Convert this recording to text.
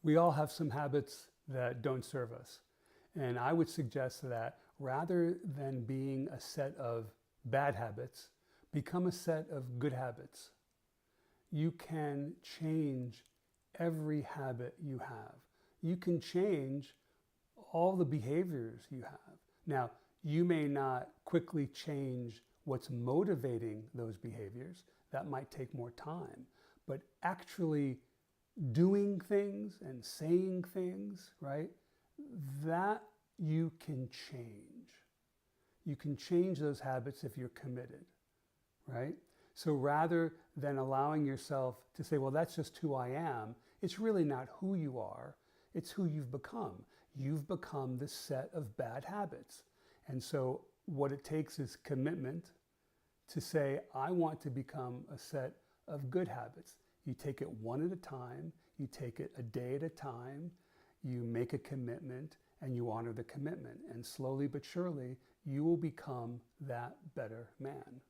We all have some habits that don't serve us. And I would suggest that rather than being a set of bad habits, become a set of good habits. You can change every habit you have. You can change all the behaviors you have. Now, you may not quickly change what's motivating those behaviors. That might take more time. But actually doing things and saying things, right? That you can change. You can change those habits if you're committed, right? So rather than allowing yourself to say, well, that's just who I am, it's really not who you are, it's who you've become. You've become this set of bad habits. And so what it takes is commitment to say, I want to become a set of good habits. You take it one at a time, you take it a day at a time, you make a commitment, and you honor the commitment. And slowly but surely, you will become that better man.